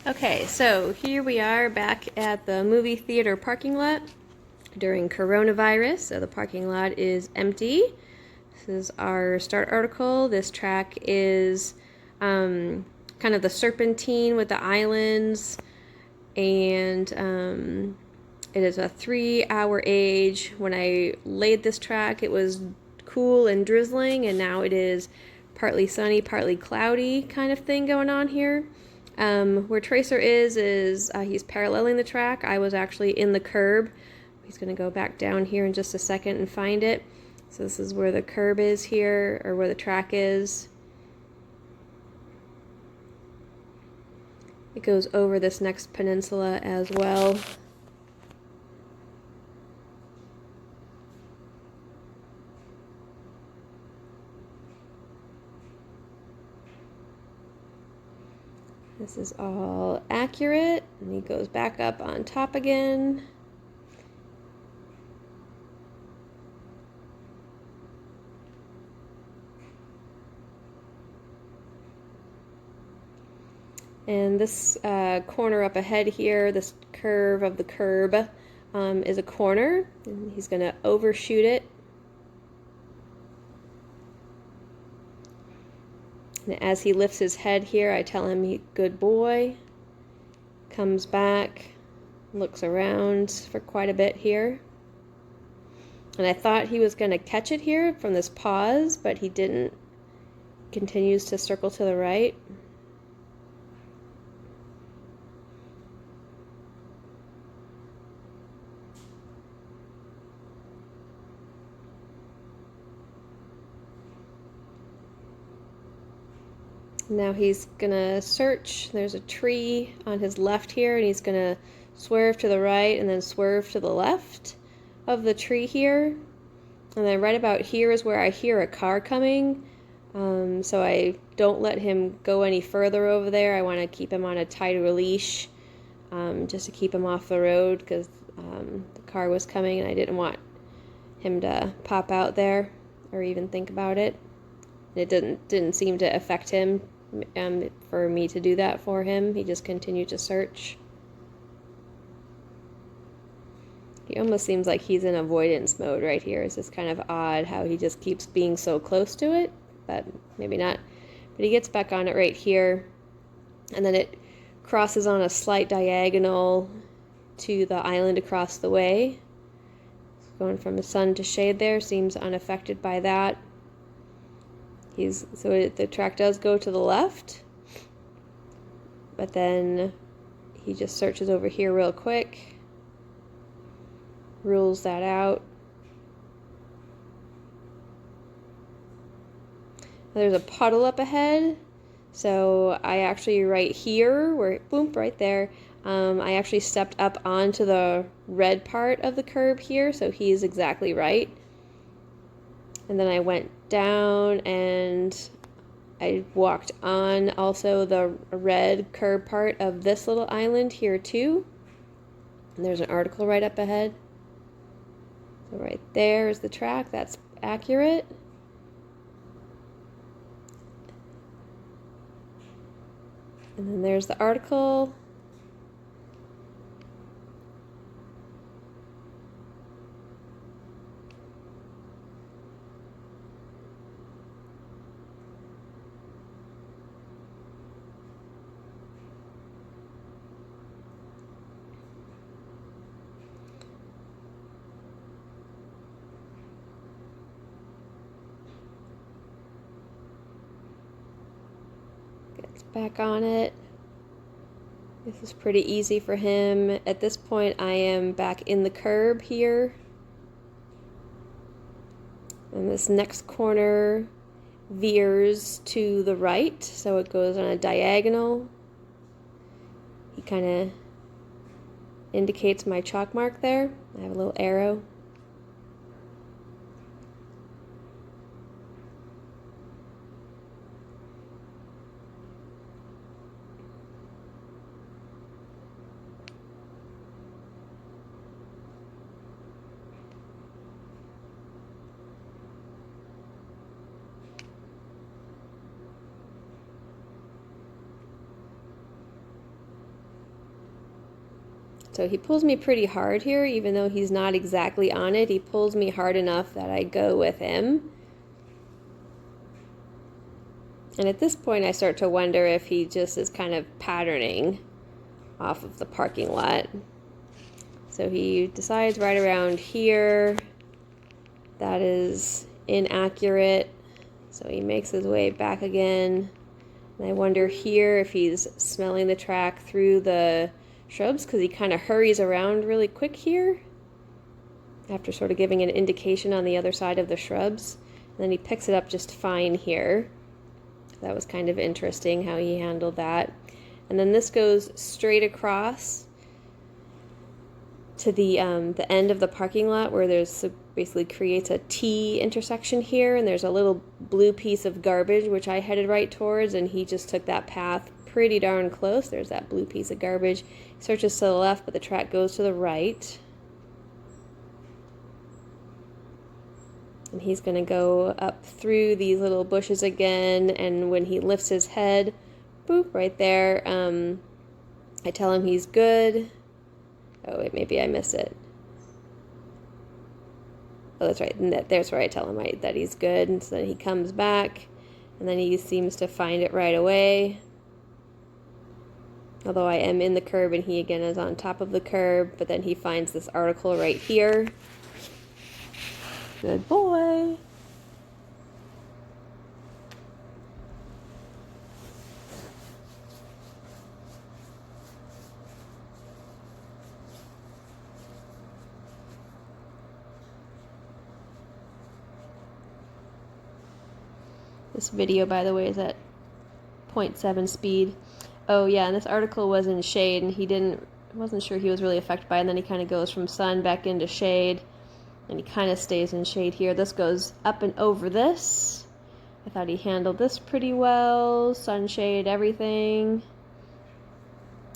Okay, so here we are back at the movie theater parking lot during coronavirus. So the parking lot is empty. This is our start article. This track is kind of the serpentine with the islands, and it is a 3-hour age. When I laid this track, it was cool and drizzling, and now it is partly sunny, partly cloudy kind of thing going on here. Where Tracer is he's paralleling the track. I was actually in the curb. He's going to go back down here in just a second and find it. So this is where the curb is here, or where the track is. It goes over this next peninsula as well. This is all accurate, and he goes back up on top again. And this corner up ahead here, this curve of the curb, is a corner, and he's going to overshoot it. And as he lifts his head here, I tell him, good boy. Comes back, looks around for quite a bit here. And I thought he was going to catch it here from this pause, but he didn't. Continues to circle to the right. Now he's gonna search. There's a tree on his left here, and he's gonna swerve to the right and then swerve to the left of the tree here. And then right about here is where I hear a car coming. So I don't let him go any further over there. I want to keep him on a tighter leash, just to keep him off the road, because the car was coming and I didn't want him to pop out there or even think about it. It didn't seem to affect him for me to do that for him. He just continued to search. He almost seems like he's in avoidance mode right here. It's just kind of odd how he just keeps being so close to it, but maybe not. But he gets back on it right here, and then it crosses on a slight diagonal to the island across the way. Going from the sun to shade there, seems unaffected by that. The track does go to the left, but then he just searches over here real quick, rules that out. There's a puddle up ahead, so I actually right here, where boom, right there, I actually stepped up onto the red part of the curb here, so he's exactly right. And then I went down and I walked on also the red curb part of this little island here too. And there's an article right up ahead. So right there is the track. That's accurate. And then there's the article. Gets back on it. This is pretty easy for him. At this point, I am back in the curb here. And this next corner veers to the right, so it goes on a diagonal. He kind of indicates my chalk mark there. I have a little arrow. So he pulls me pretty hard here, even though he's not exactly on it. He pulls me hard enough that I go with him. And at this point, I start to wonder if he just is kind of patterning off of the parking lot. So he decides right around here. That is inaccurate. So he makes his way back again. And I wonder here if he's smelling the track through the shrubs, because he kind of hurries around really quick here after sort of giving an indication on the other side of the shrubs. And then he picks it up just fine here. That was kind of interesting how he handled that. And then this goes straight across to the end of the parking lot, where there's basically creates a T intersection here, and there's a little blue piece of garbage which I headed right towards, and he just took that path pretty darn close. There's that blue piece of garbage. He searches to the left, but the track goes to the right. And he's going to go up through these little bushes again, and when he lifts his head, boop, right there, I tell him he's good. Oh, wait, maybe I missed it. Oh, that's right. And there's where I tell him that he's good. And so then he comes back, and then he seems to find it right away. Although I am in the curb, and he again is on top of the curb, but then he finds this article right here. Good boy. This video, by the way, is at 0.7 speed. Oh yeah, and this article was in shade, and wasn't sure he was really affected by it, and then he kind of goes from sun back into shade, and he kind of stays in shade here. This goes up and over this. I thought he handled this pretty well, sunshade, everything.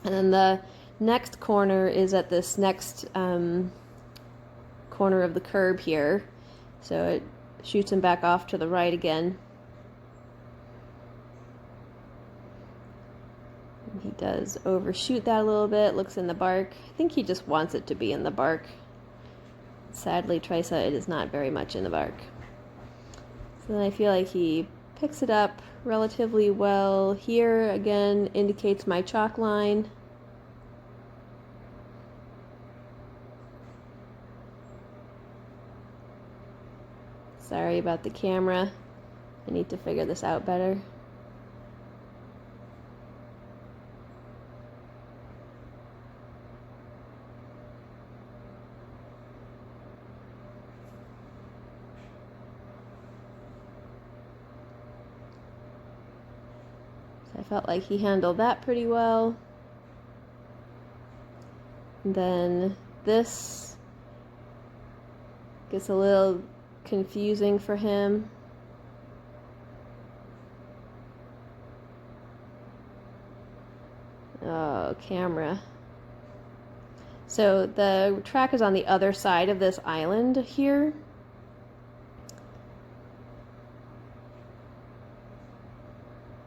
And then the next corner is at this next corner of the curb here, so it shoots him back off to the right again. He does overshoot that a little bit, looks in the bark. I think he just wants it to be in the bark. Sadly, Trisa, it is not very much in the bark. So then I feel like he picks it up relatively well. Here, again, indicates my chalk line. Sorry about the camera. I need to figure this out better. I felt like he handled that pretty well. And then this gets a little confusing for him. Oh, camera. So the track is on the other side of this island here.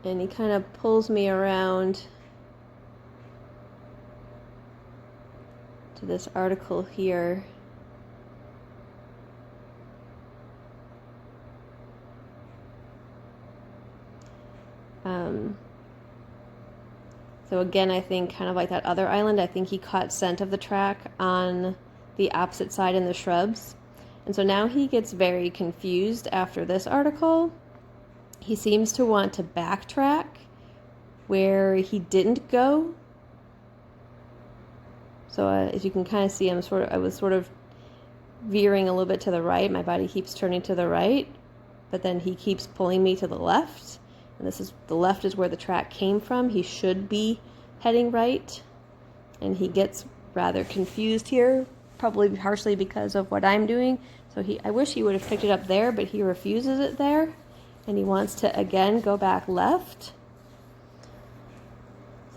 And he kind of pulls me around to this article here. So again, I think kind of like that other island, I think he caught scent of the track on the opposite side in the shrubs. And so now he gets very confused after this article. He seems to want to backtrack where he didn't go. So as you can kind of see, I was sort of veering a little bit to the right. My body keeps turning to the right, but then he keeps pulling me to the left. And the left is where the track came from. He should be heading right. And he gets rather confused here, probably partially because of what I'm doing. So I wish he would have picked it up there, but he refuses it there. And he wants to, again, go back left.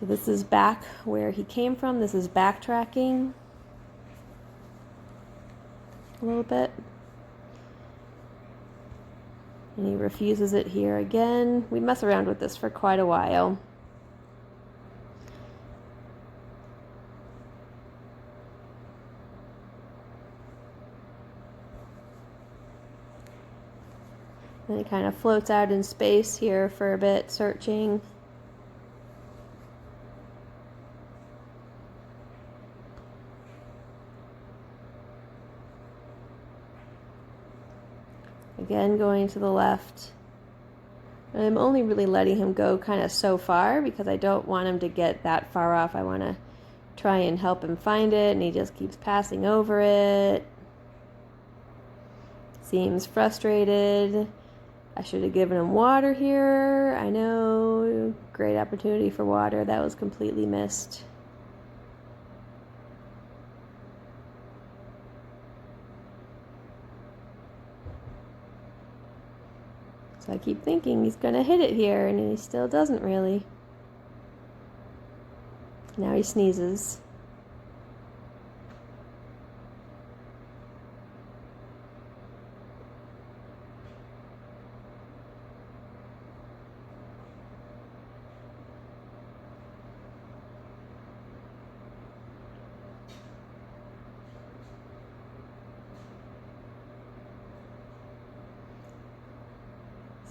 So this is back where he came from. This is backtracking a little bit. And he refuses it here again. We mess around with this for quite a while. And it kind of floats out in space here for a bit, searching. Again, going to the left. I'm only really letting him go kind of so far because I don't want him to get that far off. I want to try and help him find it, and he just keeps passing over it. Seems frustrated. I should have given him water here. I know, great opportunity for water. That was completely missed. So I keep thinking he's going to hit it here, and he still doesn't really. Now he sneezes.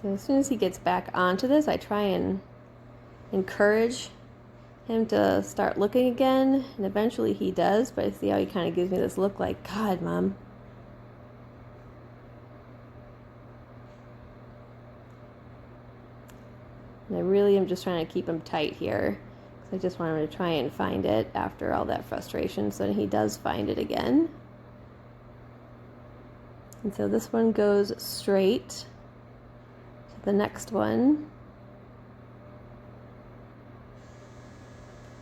So as soon as he gets back onto this, I try and encourage him to start looking again, and eventually he does, but I see how he kind of gives me this look like, God, Mom. And I really am just trying to keep him tight here, because I just want him to try and find it after all that frustration, so that he does find it again. And so this one goes straight to the next one.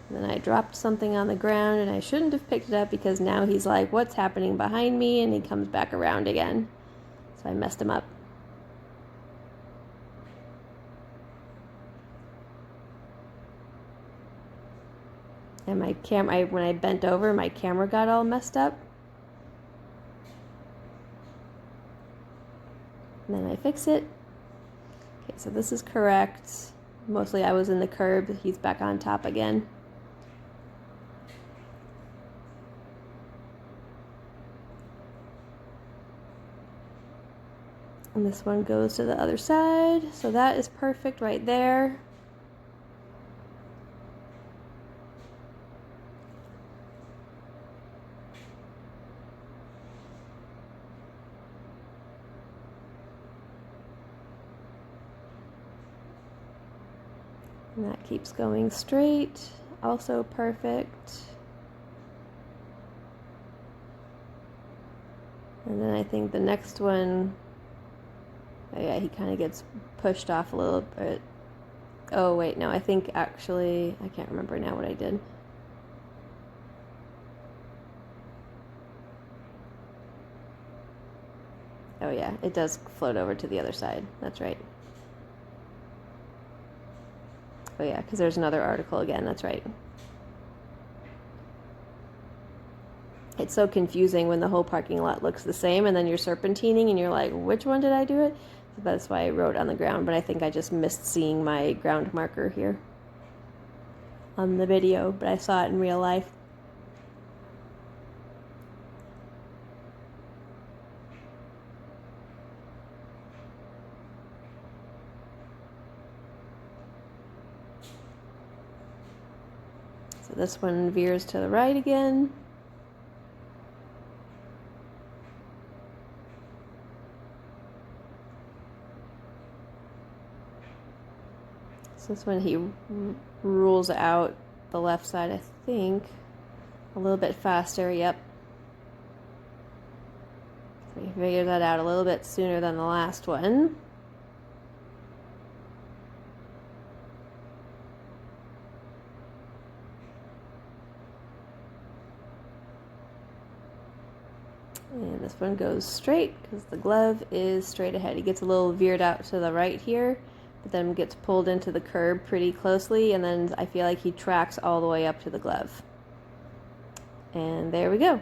And then I dropped something on the ground, and I shouldn't have picked it up because now he's like, what's happening behind me? And he comes back around again. So I messed him up. And my camera, when I bent over, my camera got all messed up. And then I fix it. Okay, so this is correct. Mostly I was in the curb. He's back on top again. And this one goes to the other side. So that is perfect right there. And that keeps going straight, also perfect. And then I think the next one, oh yeah, he kind of gets pushed off a little bit. Oh wait, no, I think actually, I can't remember now what I did. Oh yeah, it does float over to the other side, that's right. Oh yeah, because there's another article again, that's right. It's so confusing when the whole parking lot looks the same and then you're serpentining and you're like, which one did I do it? So that's why I wrote on the ground, but I think I just missed seeing my ground marker here on the video, but I saw it in real life. So this one veers to the right again. So this one he rules out the left side, I think, a little bit faster, yep. So he figured that out a little bit sooner than the last one. And this one goes straight because the glove is straight ahead. He gets a little veered out to the right here, but then gets pulled into the curb pretty closely, and then I feel like he tracks all the way up to the glove. And there we go.